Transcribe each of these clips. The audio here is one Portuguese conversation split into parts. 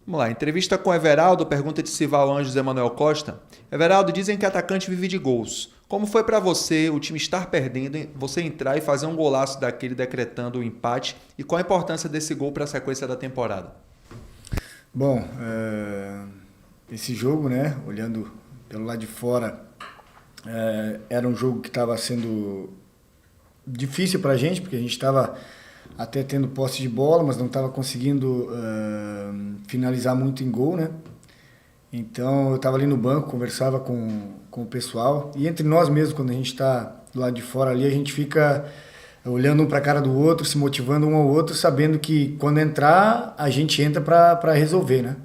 Vamos lá, entrevista com Everaldo, pergunta de Sival Anjos Emanuel Costa. Everaldo, dizem que atacante vive de gols. Como foi para você o time estar perdendo, você entrar e fazer um golaço daquele decretando o empate? E qual a importância desse gol para a sequência da temporada? Bom, esse jogo, né, olhando pelo lado de fora, era um jogo que estava sendo difícil para a gente, porque a gente estava até tendo posse de bola, mas não estava conseguindo finalizar muito em gol, né? Então eu estava ali no banco, conversava com o pessoal, e entre nós mesmos, quando a gente está do lado de fora ali, a gente fica olhando um para a cara do outro, se motivando um ao outro, sabendo que quando entrar, a gente entra para resolver, né?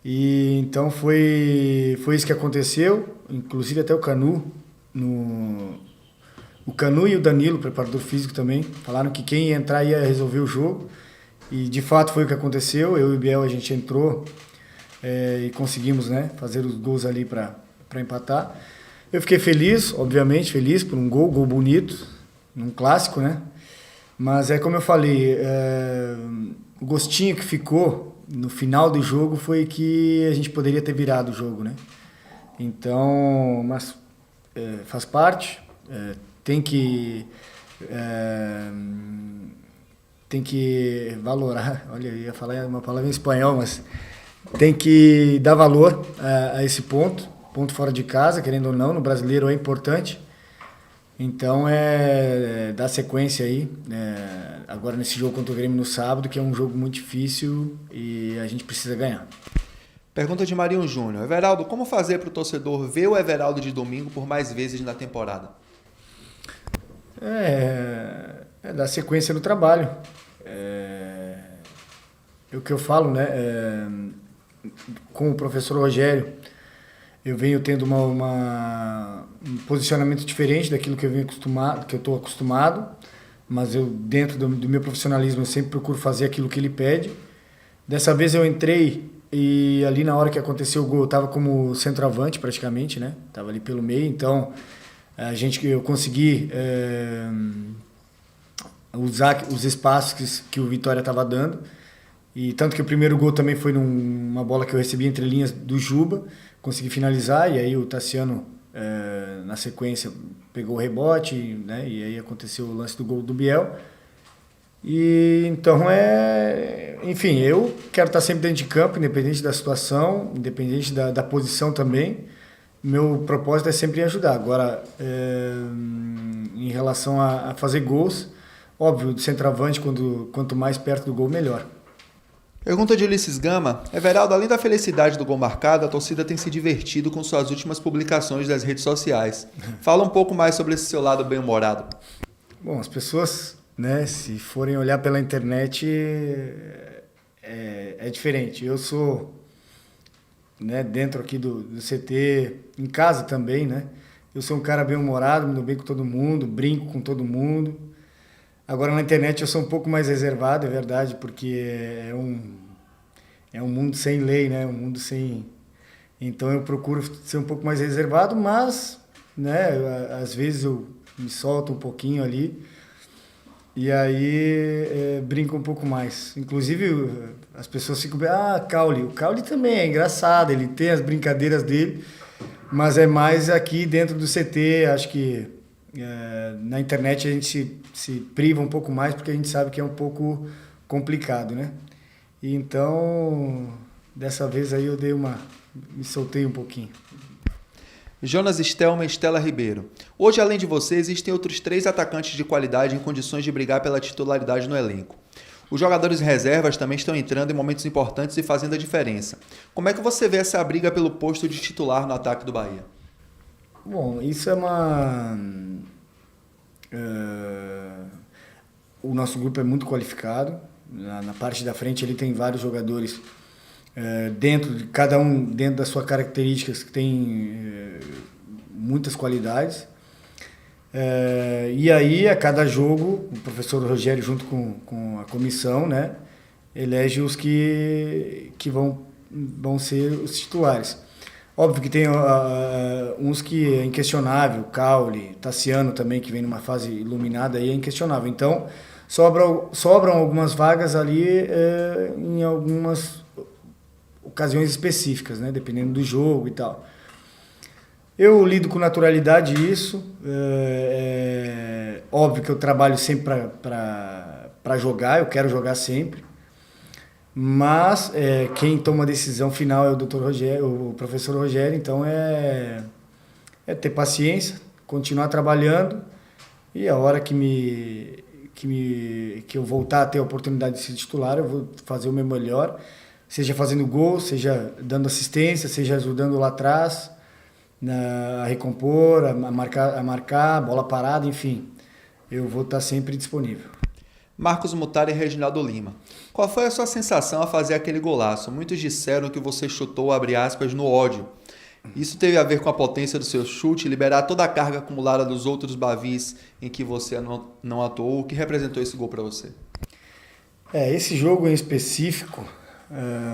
E então foi isso que aconteceu, inclusive até o Canu, o Canu e o Danilo, preparador físico também, falaram que quem ia entrar ia resolver o jogo, e de fato foi o que aconteceu. Eu e o Biel, a gente entrou e conseguimos, né, fazer os gols ali para empatar. Eu fiquei feliz, obviamente, feliz por um gol bonito, num clássico, né? Mas é como eu falei, o gostinho que ficou no final do jogo foi que a gente poderia ter virado o jogo, né? Então, mas faz parte, tem que valorar. Olha, eu ia falar uma palavra em espanhol, mas tem que dar valor a esse ponto fora de casa, querendo ou não, no brasileiro é importante. Então dar sequência aí, agora nesse jogo contra o Grêmio no sábado, que é um jogo muito difícil e a gente precisa ganhar. Pergunta de Marinho Júnior. Everaldo, como fazer para o torcedor ver o Everaldo de domingo por mais vezes na temporada? Dar sequência no trabalho. É o que eu falo, né? Com o professor Rogério, eu venho tendo um posicionamento diferente daquilo que eu estou acostumado, mas eu, dentro do meu profissionalismo, eu sempre procuro fazer aquilo que ele pede. Dessa vez eu entrei e ali na hora que aconteceu o gol, eu estava como centroavante praticamente, né? Estava ali pelo meio, então eu consegui usar os espaços que o Vitória estava dando. E tanto que o primeiro gol também foi numa bola que eu recebi entre linhas do Juba, consegui finalizar, e aí o Tassiano, na sequência, pegou o rebote, né, e aí aconteceu o lance do gol do Biel. E então enfim, eu quero estar sempre dentro de campo, independente da situação, independente da posição também. Meu propósito é sempre ajudar. Agora, em relação a fazer gols, óbvio, de centroavante, quanto mais perto do gol, melhor. Pergunta de Ulisses Gama. Everaldo, além da felicidade do gol marcado, a torcida tem se divertido com suas últimas publicações das redes sociais. Fala um pouco mais sobre esse seu lado bem-humorado. Bom, as pessoas, né, se forem olhar pela internet, é diferente. Eu sou, né, dentro aqui do CT, em casa também, né? Eu sou um cara bem-humorado, me dou bem com todo mundo, brinco com todo mundo. Agora na internet eu sou um pouco mais reservado, é verdade, porque é um mundo sem lei, né? Um mundo sem... Então eu procuro ser um pouco mais reservado, mas, né, às vezes eu me solto um pouquinho ali e aí brinco um pouco mais. Inclusive as pessoas ficam, Caule. O Caule também é engraçado, ele tem as brincadeiras dele, mas é mais aqui dentro do CT, acho que na internet a gente se priva um pouco mais porque a gente sabe que é um pouco complicado, né? E então, dessa vez aí eu me soltei um pouquinho. Jonas Stelma e Estela Ribeiro. Hoje, além de você, existem outros 3 atacantes de qualidade em condições de brigar pela titularidade no elenco. Os jogadores reservas também estão entrando em momentos importantes e fazendo a diferença. Como é que você vê essa briga pelo posto de titular no ataque do Bahia? Bom, isso o nosso grupo é muito qualificado. Na parte da frente ele tem vários jogadores dentro de cada um, dentro das suas características, que tem muitas qualidades. E aí, a cada jogo, o professor Rogério, junto com a comissão, né, elege os que vão ser os titulares. Óbvio que tem uns que é inquestionável, Caule, Tassiano também, que vem numa fase iluminada, aí é inquestionável. Então, sobram algumas vagas ali em algumas ocasiões específicas, né? Dependendo do jogo e tal. Eu lido com naturalidade isso. Óbvio que eu trabalho sempre para jogar, eu quero jogar sempre. Mas quem toma a decisão final é o Dr. Rogério, o professor Rogério, então é ter paciência, continuar trabalhando e a hora que eu voltar a ter a oportunidade de ser titular, eu vou fazer o meu melhor, seja fazendo gol, seja dando assistência, seja ajudando lá atrás a recompor, a marcar, bola parada, enfim, eu vou estar sempre disponível. Marcos Mutari e Reginaldo Lima. Qual foi a sua sensação a fazer aquele golaço? Muitos disseram que você chutou, abre aspas, no ódio. Isso teve a ver com a potência do seu chute, liberar toda a carga acumulada dos outros Bavis em que você não atuou? O que representou esse gol para você? Esse jogo em específico,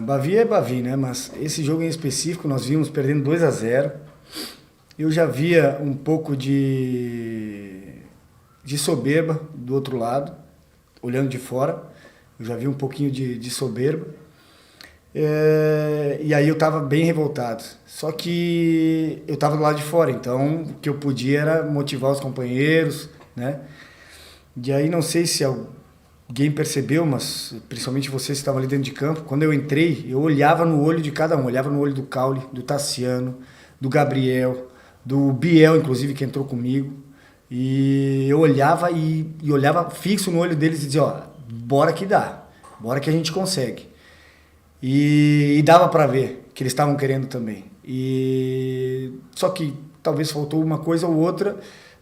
Bavi é Bavi, né? Mas esse jogo em específico nós vimos perdendo 2-0. Eu já via um pouco de soberba do outro lado, olhando de fora. Eu já vi um pouquinho de soberba. E aí eu estava bem revoltado. Só que eu estava do lado de fora, então o que eu podia era motivar os companheiros, né? E aí não sei se alguém percebeu, mas principalmente você que estava ali dentro de campo, quando eu entrei, eu olhava no olho de cada um. Olhava no olho do Caule, do Tassiano, do Gabriel, do Biel, inclusive, que entrou comigo. E eu olhava e olhava fixo no olho deles e dizia, ó, bora que dá, bora que a gente consegue. E dava para ver que eles estavam querendo também. Só que talvez faltou uma coisa ou outra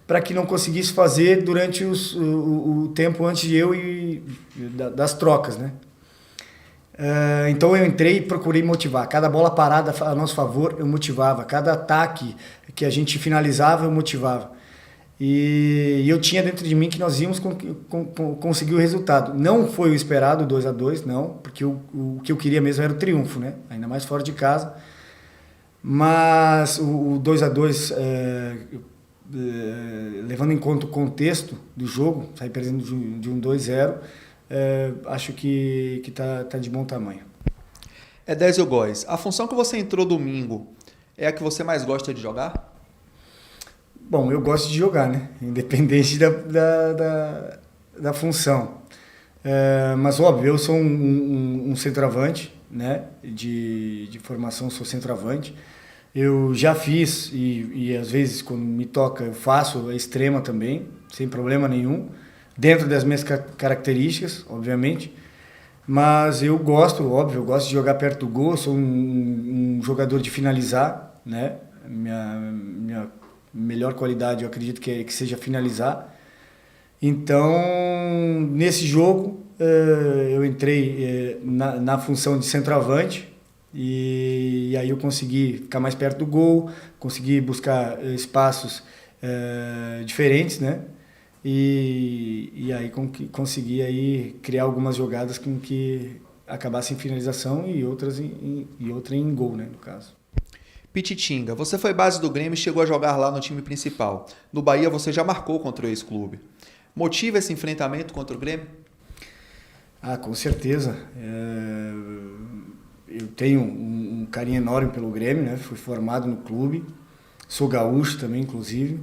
para que não conseguisse fazer durante o tempo antes de eu e das trocas, né? Então eu entrei e procurei motivar. Cada bola parada a nosso favor, eu motivava. Cada ataque que a gente finalizava, eu motivava. E eu tinha dentro de mim que nós íamos conseguir o resultado. Não foi o esperado, 2-2, não, porque o que eu queria mesmo era o triunfo, né? Ainda mais fora de casa. Mas o 2-2, levando em conta o contexto do jogo, sair perdendo de um 2-0, acho que tá de bom tamanho. Edésio Góes, a função que você entrou domingo é a que você mais gosta de jogar? Bom, eu gosto de jogar, né? Independente da função. Mas, óbvio, eu sou um centroavante, né? De formação, sou centroavante. Eu já fiz, e às vezes, quando me toca, eu faço a extrema também, sem problema nenhum, dentro das minhas características, obviamente. Mas eu gosto, óbvio, eu gosto de jogar perto do gol, sou um jogador de finalizar, né? Minha melhor qualidade, eu acredito que seja finalizar. Então, nesse jogo, eu entrei na função de centroavante e aí eu consegui ficar mais perto do gol, consegui buscar espaços diferentes, né? E aí consegui aí criar algumas jogadas com que acabassem em finalização e outra em gol, né, no caso. Pititinga, você foi base do Grêmio e chegou a jogar lá no time principal. No Bahia você já marcou contra o ex-clube. Motiva esse enfrentamento contra o Grêmio? Com certeza. Eu tenho um carinho enorme pelo Grêmio, né? Fui formado no clube, sou gaúcho também, inclusive.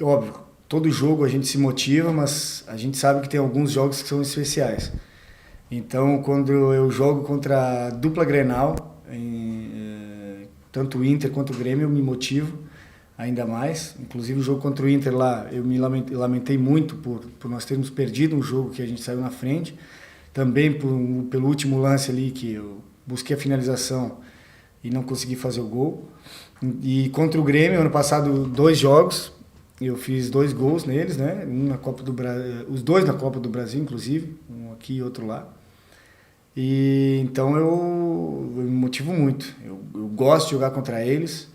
Óbvio, todo jogo a gente se motiva, mas a gente sabe que tem alguns jogos que são especiais. Então, quando eu jogo contra a dupla Grenal, tanto o Inter quanto o Grêmio, eu me motivo ainda mais. Inclusive, o jogo contra o Inter lá, eu me lamentei muito por nós termos perdido um jogo que a gente saiu na frente. Também pelo último lance ali, que eu busquei a finalização e não consegui fazer o gol. E contra o Grêmio, ano passado, 2 jogos, eu fiz 2 gols neles, né? Os 2 na Copa do Brasil, inclusive, um aqui e outro lá. E então eu me motivo muito. Eu gosto de jogar contra eles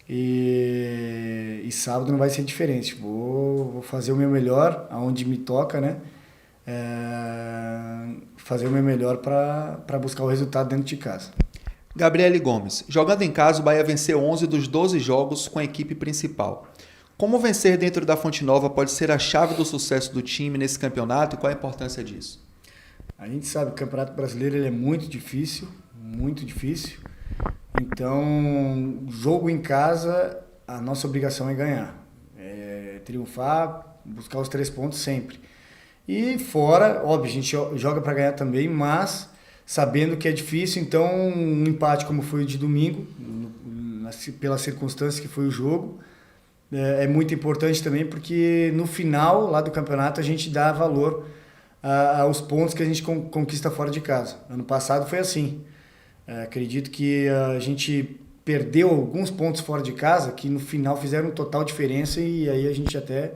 e sábado não vai ser diferente. Vou fazer o meu melhor aonde me toca, né? Fazer o meu melhor para buscar o resultado dentro de casa. Gabriele Gomes, jogando em casa, o Bahia venceu 11 dos 12 jogos com a equipe principal. Como vencer dentro da Fonte Nova pode ser a chave do sucesso do time nesse campeonato e qual a importância disso? A gente sabe que o Campeonato Brasileiro ele é muito difícil, muito difícil. Então, jogo em casa, a nossa obrigação é ganhar. É triunfar, buscar os 3 pontos sempre. E fora, óbvio, a gente joga para ganhar também, mas sabendo que é difícil, então um empate como foi o de domingo, pelas circunstâncias que foi o jogo, é muito importante também, porque no final lá do campeonato a gente dá valor aos pontos que a gente conquista fora de casa. Ano passado foi assim. Acredito que a gente perdeu alguns pontos fora de casa que no final fizeram total diferença, e aí a gente até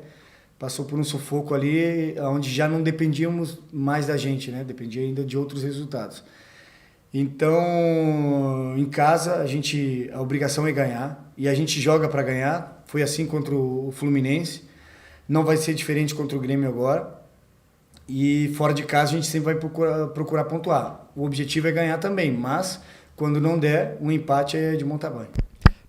passou por um sufoco ali onde já não dependíamos mais da gente, né? Dependia ainda de outros resultados. Então, em casa, a obrigação é ganhar, e a gente joga para ganhar. Foi assim contra o Fluminense, não vai ser diferente contra o Grêmio agora. E fora de casa a gente sempre vai procurar pontuar. O objetivo é ganhar também, mas quando não der, um empate é de montar banho.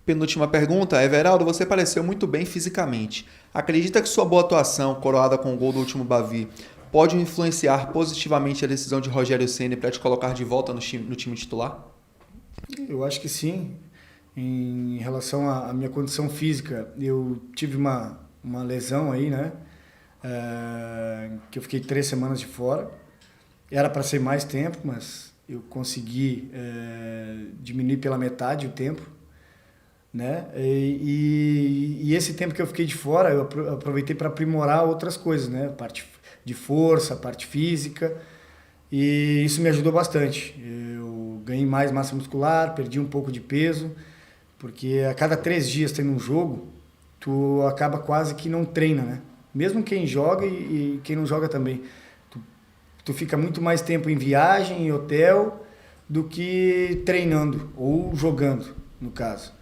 Penúltima pergunta. Everaldo, você pareceu muito bem fisicamente. Acredita que sua boa atuação, coroada com o gol do último Bavi, pode influenciar positivamente a decisão de Rogério Ceni para te colocar de volta no time titular? Eu acho que sim. Em relação à minha condição física, eu tive uma lesão aí, né? Que eu fiquei 3 semanas de fora. Era para ser mais tempo, mas eu consegui diminuir pela metade o tempo, né? E esse tempo que eu fiquei de fora, eu aproveitei para aprimorar outras coisas, né? Parte de força, parte física, e isso me ajudou bastante. Eu ganhei mais massa muscular, perdi um pouco de peso, porque a cada 3 dias tendo um jogo, tu acaba quase que não treina, né? Mesmo quem joga e quem não joga também. Tu fica muito mais tempo em viagem, em hotel, do que treinando ou jogando, no caso.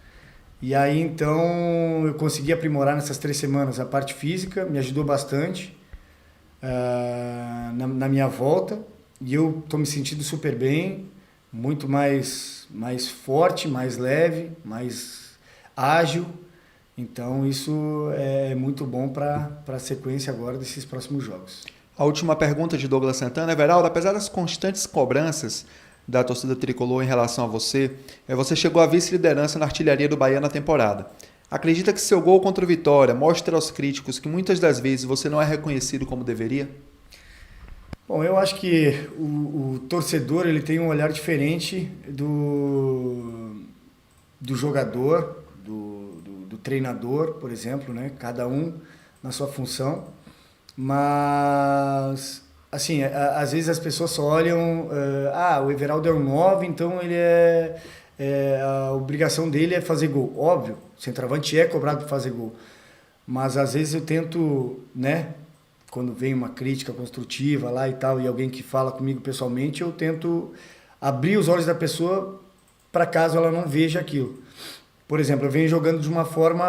E aí, então, eu consegui aprimorar nessas 3 semanas a parte física, me ajudou bastante na minha volta. E eu estou me sentindo super bem, muito mais forte, mais leve, mais ágil. Então, isso é muito bom para a sequência agora desses próximos jogos. A última pergunta de Douglas Santana. Everaldo, apesar das constantes cobranças da torcida tricolor em relação a você, você chegou à vice-liderança na artilharia do Bahia na temporada. Acredita que seu gol contra o Vitória mostra aos críticos que muitas das vezes você não é reconhecido como deveria? Bom, eu acho que o torcedor ele tem um olhar diferente do jogador, do treinador, por exemplo, né? Cada um na sua função. Mas, assim, às vezes as pessoas só olham, o Everaldo é um 9, então ele a obrigação dele é fazer gol. Óbvio, o centroavante é cobrado para fazer gol. Mas às vezes eu tento, né, quando vem uma crítica construtiva lá e tal, e alguém que fala comigo pessoalmente, eu tento abrir os olhos da pessoa para caso ela não veja aquilo. Por exemplo, eu venho jogando de uma forma,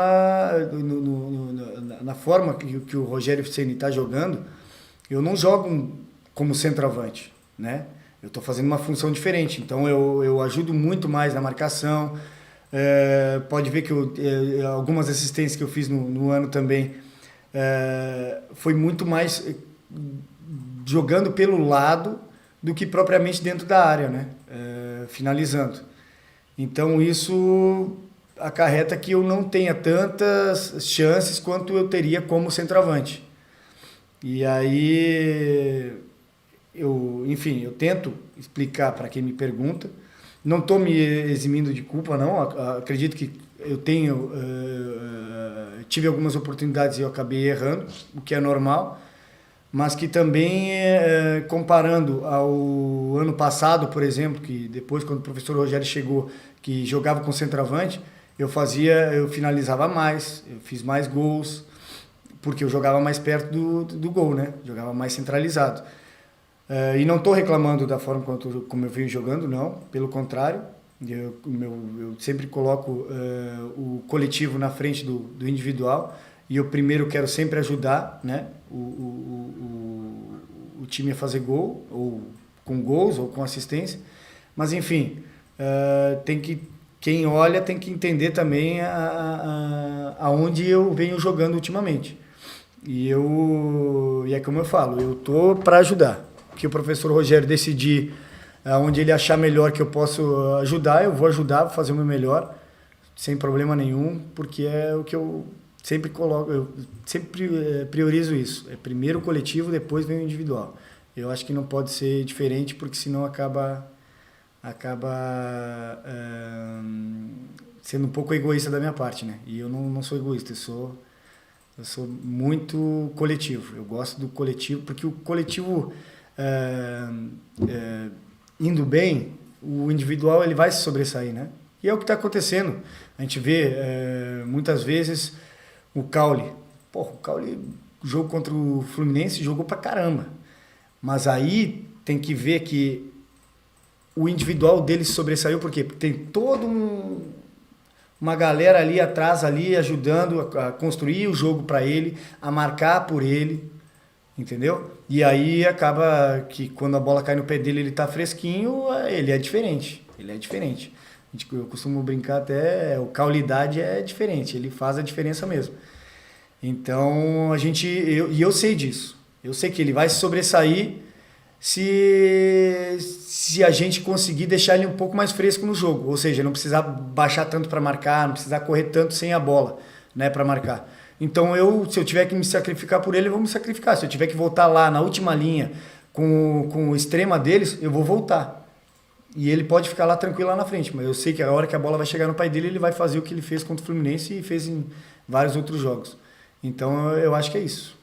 na forma que o Rogério Ceni está jogando, eu não jogo como centroavante, né? Eu estou fazendo uma função diferente, então eu ajudo muito mais na marcação. Pode ver que algumas assistências que eu fiz no ano também foi muito mais jogando pelo lado do que propriamente dentro da área, né? Finalizando. Então isso acarreta que eu não tenha tantas chances quanto eu teria como centroavante. E aí, eu tento explicar para quem me pergunta. Não estou me eximindo de culpa, não. Acredito que eu tive algumas oportunidades e eu acabei errando, o que é normal. Mas que também, comparando ao ano passado, por exemplo, que depois, quando o professor Rogério chegou, que jogava com centroavante, eu finalizava mais, eu fiz mais gols, porque eu jogava mais perto do gol, né? Jogava mais centralizado. E não estou reclamando da forma como eu venho jogando, não, pelo contrário. Eu sempre coloco o coletivo na frente do individual, e eu primeiro quero sempre ajudar, né, o time a fazer gol, ou com gols, ou com assistência. Mas, enfim, quem olha tem que entender também aonde eu venho jogando ultimamente. E é como eu falo, eu tô para ajudar. que o professor Rogério decidir onde ele achar melhor que eu posso ajudar, eu vou ajudar, vou fazer o meu melhor, sem problema nenhum, porque é o que eu sempre coloco, eu sempre priorizo isso. É primeiro o coletivo, depois vem o individual. Eu acho que não pode ser diferente, porque senão acaba sendo um pouco egoísta da minha parte, né? E eu não sou egoísta, eu sou muito coletivo. Eu gosto do coletivo, porque o coletivo indo bem, o individual ele vai se sobressair, né? E é o que está acontecendo. A gente vê muitas vezes o Caule. Porra, o Caule, jogo contra o Fluminense, jogou pra caramba. Mas aí tem que ver que o individual dele se sobressaiu, por quê? Porque tem toda uma galera ali atrás, ali, ajudando a construir o jogo para ele, a marcar por ele, entendeu? E aí acaba que quando a bola cai no pé dele, ele tá fresquinho, ele é diferente. Ele é diferente. Eu costumo brincar até, o Caulidade é diferente, ele faz a diferença mesmo. Então, eu sei disso. Eu sei que ele vai se sobressair se a gente conseguir deixar ele um pouco mais fresco no jogo. Ou seja, não precisar baixar tanto para marcar, não precisar correr tanto sem a bola, né, para marcar. Então, se eu tiver que me sacrificar por ele, eu vou me sacrificar. Se eu tiver que voltar lá na última linha com o extrema deles, eu vou voltar. E ele pode ficar lá tranquilo lá na frente. Mas eu sei que a hora que a bola vai chegar no pé dele, ele vai fazer o que ele fez contra o Fluminense e fez em vários outros jogos. Então, eu acho que é isso.